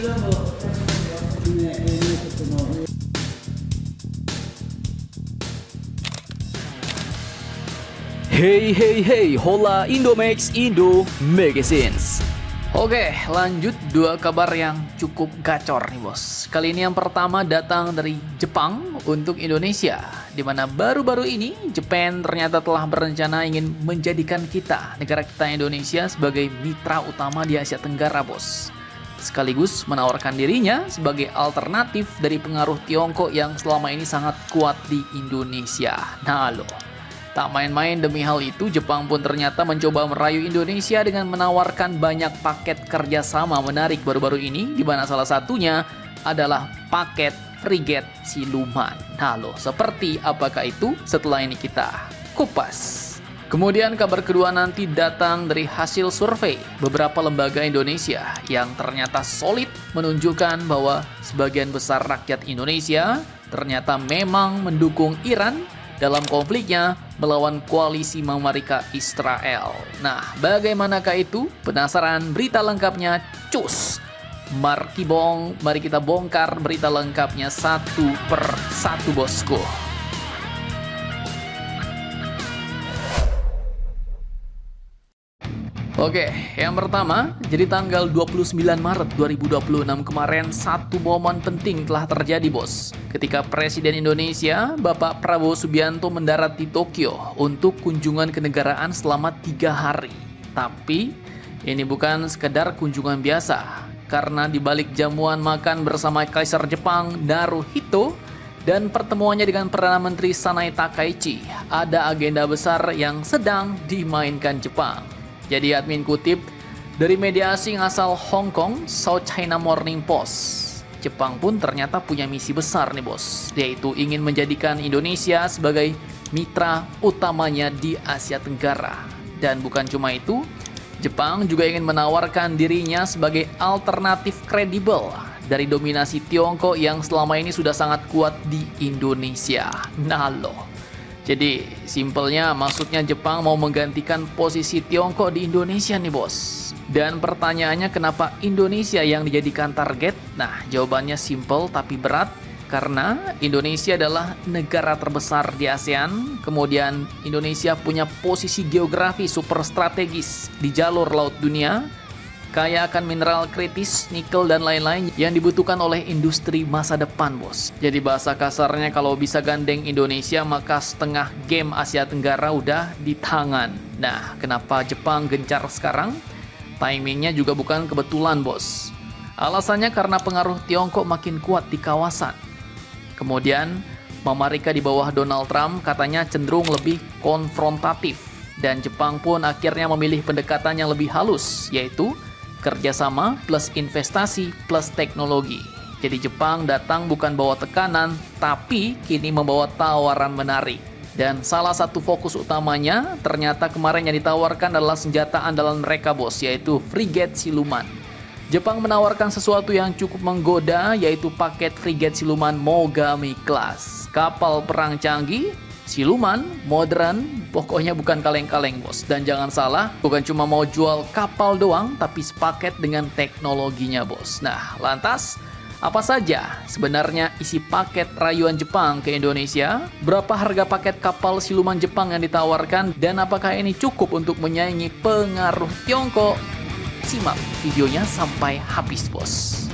Hey hey hey, hola Indomax Indo Magazines. Oke, lanjut dua kabar yang cukup gacor nih bos. Kali ini yang pertama datang dari Jepang untuk Indonesia, di mana baru-baru ini Jepang ternyata telah berencana ingin menjadikan negara kita Indonesia sebagai mitra utama di Asia Tenggara bos. Sekaligus menawarkan dirinya sebagai alternatif dari pengaruh Tiongkok yang selama ini sangat kuat di Indonesia. Nah loh. Tak main-main demi hal itu, Jepang pun ternyata mencoba merayu Indonesia dengan menawarkan banyak paket kerjasama menarik baru-baru ini, di mana salah satunya adalah paket frigate siluman. Nah loh, seperti apakah itu? Setelah ini kita kupas. Kemudian kabar kedua nanti datang dari hasil survei beberapa lembaga Indonesia yang ternyata solid menunjukkan bahwa sebagian besar rakyat Indonesia ternyata memang mendukung Iran dalam konfliknya melawan koalisi Amerika Israel. Nah, bagaimanakah itu? Penasaran berita lengkapnya? Cus! Mari kita bongkar berita lengkapnya satu per satu bosku. Oke, yang pertama, jadi tanggal 29 Maret 2026 kemarin satu momen penting telah terjadi bos. Ketika Presiden Indonesia, Bapak Prabowo Subianto mendarat di Tokyo untuk kunjungan kenegaraan selama 3 hari. Tapi, ini bukan sekedar kunjungan biasa. Karena di balik jamuan makan bersama Kaisar Jepang Naruhito dan pertemuannya dengan Perdana Menteri Sanai Takaichi, ada agenda besar yang sedang dimainkan Jepang. Jadi admin kutip dari media asing asal Hong Kong, South China Morning Post. Jepang pun ternyata punya misi besar nih bos, yaitu ingin menjadikan Indonesia sebagai mitra utamanya di Asia Tenggara. Dan bukan cuma itu, Jepang juga ingin menawarkan dirinya sebagai alternatif kredibel dari dominasi Tiongkok yang selama ini sudah sangat kuat di Indonesia. Nah loh. Jadi, simpelnya maksudnya Jepang mau menggantikan posisi Tiongkok di Indonesia nih bos. Dan pertanyaannya kenapa Indonesia yang dijadikan target? Nah, jawabannya simpel tapi berat. Karena Indonesia adalah negara terbesar di ASEAN. Kemudian Indonesia punya posisi geografi super strategis di jalur laut dunia. Kaya akan mineral kritis, nikel, dan lain-lain yang dibutuhkan oleh industri masa depan, bos. Jadi bahasa kasarnya kalau bisa gandeng Indonesia, maka setengah game Asia Tenggara udah di tangan. Nah, kenapa Jepang gencar sekarang? Timingnya juga bukan kebetulan, bos. Alasannya karena pengaruh Tiongkok makin kuat di kawasan. Kemudian, Amerika di bawah Donald Trump katanya cenderung lebih konfrontatif. Dan Jepang pun akhirnya memilih pendekatan yang lebih halus, yaitu kerjasama plus investasi plus teknologi. Jadi Jepang datang bukan bawa tekanan, tapi kini membawa tawaran menarik. Dan salah satu fokus utamanya ternyata kemarin yang ditawarkan adalah senjata andalan mereka bos, yaitu frigate siluman. Jepang menawarkan sesuatu yang cukup menggoda, yaitu paket frigate siluman Mogami Class. Kapal perang canggih, siluman, modern, pokoknya bukan kaleng-kaleng bos. Dan jangan salah, bukan cuma mau jual kapal doang, tapi sepaket dengan teknologinya bos. Nah, lantas, apa saja sebenarnya isi paket rayuan Jepang ke Indonesia? Berapa harga paket kapal siluman Jepang yang ditawarkan? Dan apakah ini cukup untuk menyaingi pengaruh Tiongkok? Simak videonya sampai habis bos.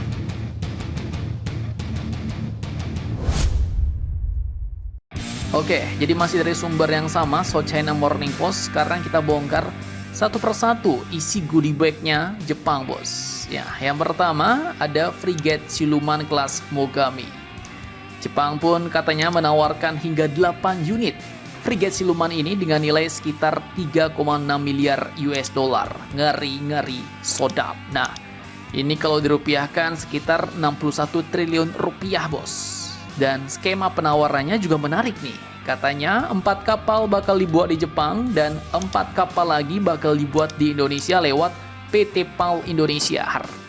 Oke, jadi masih dari sumber yang sama, South China Morning Post. Sekarang kita bongkar satu persatu isi goodie bag-nya Jepang, bos. Ya, yang pertama ada frigate siluman kelas Mogami. Jepang pun katanya menawarkan hingga 8 unit frigate siluman ini dengan nilai sekitar 3,6 miliar US dollar. Ngeri-ngeri sodap. Nah, ini kalau dirupiahkan sekitar 61 triliun rupiah, bos. Dan skema penawarannya juga menarik nih. Katanya 4 kapal bakal dibuat di Jepang dan 4 kapal lagi bakal dibuat di Indonesia lewat PT PAL Indonesia.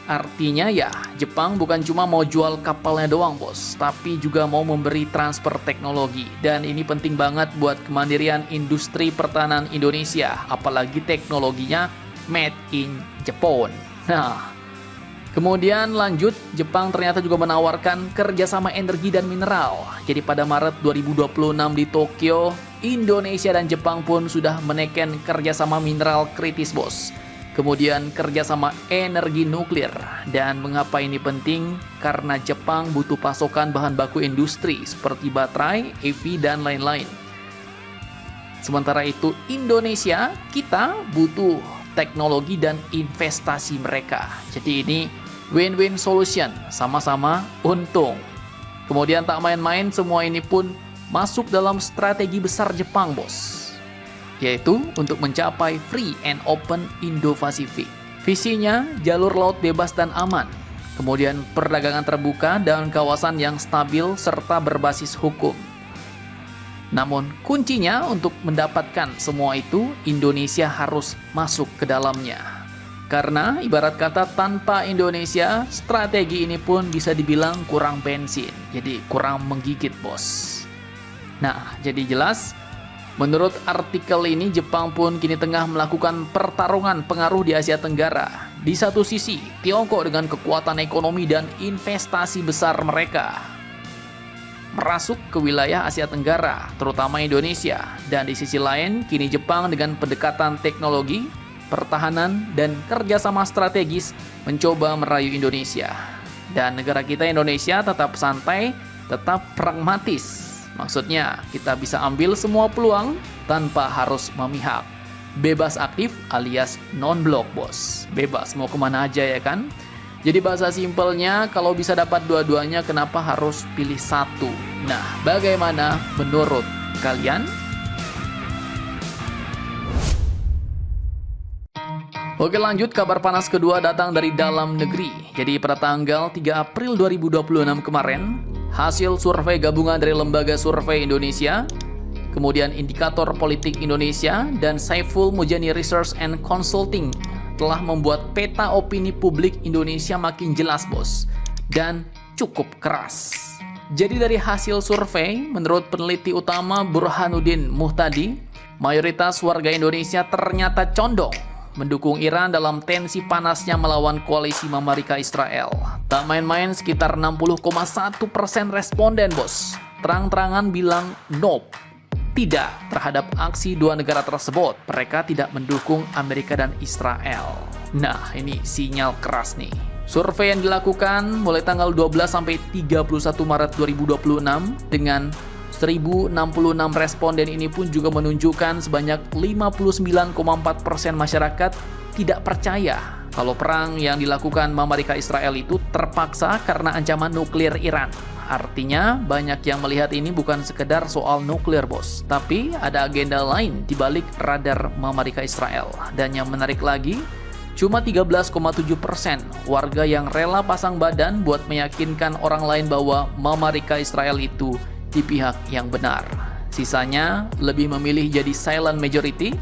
Artinya ya, Jepang bukan cuma mau jual kapalnya doang bos, tapi juga mau memberi transfer teknologi. Dan ini penting banget buat kemandirian industri pertahanan Indonesia, apalagi teknologinya made in Japan. Nah, Kemudian lanjut, Jepang ternyata juga menawarkan kerjasama energi dan mineral. Jadi pada Maret 2026 di Tokyo, Indonesia dan Jepang pun sudah menekan kerjasama mineral kritis, bos. Kemudian kerjasama energi nuklir. Dan mengapa ini penting? Karena Jepang butuh pasokan bahan baku industri seperti baterai, EV, dan lain-lain. Sementara itu Indonesia, kita butuh teknologi dan investasi mereka. Jadi ini win-win solution, sama-sama untung. Kemudian tak main-main, semua ini pun masuk dalam strategi besar Jepang, bos, yaitu untuk mencapai Free and Open Indo-Pasifik. Visinya jalur laut bebas dan aman, kemudian perdagangan terbuka dan kawasan yang stabil serta berbasis hukum. Namun kuncinya untuk mendapatkan semua itu, Indonesia harus masuk ke dalamnya. Karena ibarat kata tanpa Indonesia, strategi ini pun bisa dibilang kurang bensin, jadi kurang menggigit, bos. Nah, jadi jelas, menurut artikel ini Jepang pun kini tengah melakukan pertarungan pengaruh di Asia Tenggara. Di satu sisi, Tiongkok dengan kekuatan ekonomi dan investasi besar mereka merasuk ke wilayah Asia Tenggara, terutama Indonesia. Dan di sisi lain, kini Jepang dengan pendekatan teknologi, pertahanan, dan kerjasama strategis mencoba merayu Indonesia. Dan negara kita Indonesia tetap santai, tetap pragmatis. Maksudnya, kita bisa ambil semua peluang tanpa harus memihak. Bebas aktif alias non-blok, bos. Bebas mau kemana aja, ya kan? Jadi bahasa simpelnya, kalau bisa dapat dua-duanya, kenapa harus pilih satu? Nah, bagaimana menurut kalian? Oke, lanjut, kabar panas kedua datang dari dalam negeri. Jadi pada tanggal 3 April 2026 kemarin, hasil survei gabungan dari Lembaga Survei Indonesia, kemudian Indikator Politik Indonesia, dan Saiful Mujani Research and Consulting telah membuat peta opini publik Indonesia makin jelas, bos, dan cukup keras. Jadi dari hasil survei, menurut peneliti utama Burhanuddin Muhtadi, mayoritas warga Indonesia ternyata condong mendukung Iran dalam tensi panasnya melawan koalisi Amerika Israel. Tak main-main, sekitar 60,1% responden, bos, terang-terangan bilang nope, tidak terhadap aksi dua negara tersebut. Mereka tidak mendukung Amerika dan Israel. Nah, ini sinyal keras nih. Survei yang dilakukan mulai tanggal 12 sampai 31 Maret 2026 dengan 1066 responden ini pun juga menunjukkan sebanyak 59,4% masyarakat tidak percaya kalau perang yang dilakukan Amerika Israel itu terpaksa karena ancaman nuklir Iran. Artinya banyak yang melihat ini bukan sekedar soal nuklir, bos, tapi ada agenda lain di balik radar Amerika Israel. Dan yang menarik lagi, cuma 13,7% warga yang rela pasang badan buat meyakinkan orang lain bahwa Amerika Israel itu di pihak yang benar. Sisanya lebih memilih jadi silent majority,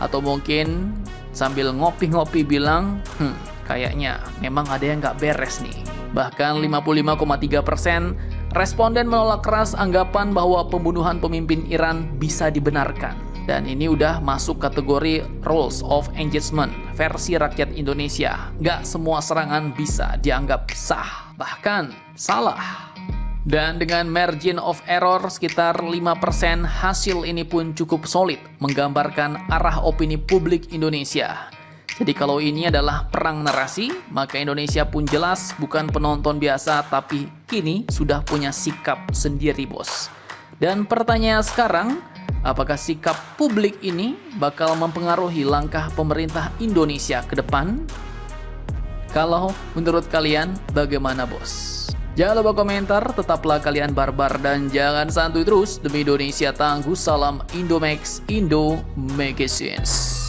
atau mungkin sambil ngopi-ngopi bilang, kayaknya memang ada yang nggak beres nih. Bahkan 55,3% responden menolak keras anggapan bahwa pembunuhan pemimpin Iran bisa dibenarkan. Dan ini udah masuk kategori rules of engagement versi rakyat Indonesia. Nggak semua serangan bisa dianggap sah, bahkan salah. Dan dengan margin of error sekitar 5%, hasil ini pun cukup solid menggambarkan arah opini publik Indonesia. Jadi kalau ini adalah perang narasi, maka Indonesia pun jelas bukan penonton biasa, tapi kini sudah punya sikap sendiri, bos. Dan pertanyaan sekarang, apakah sikap publik ini bakal mempengaruhi langkah pemerintah Indonesia ke depan? Kalau menurut kalian bagaimana, bos? Jangan lupa komentar, tetaplah kalian barbar dan jangan santuy terus. Demi Indonesia tangguh, salam Indomax, Indo Magazines.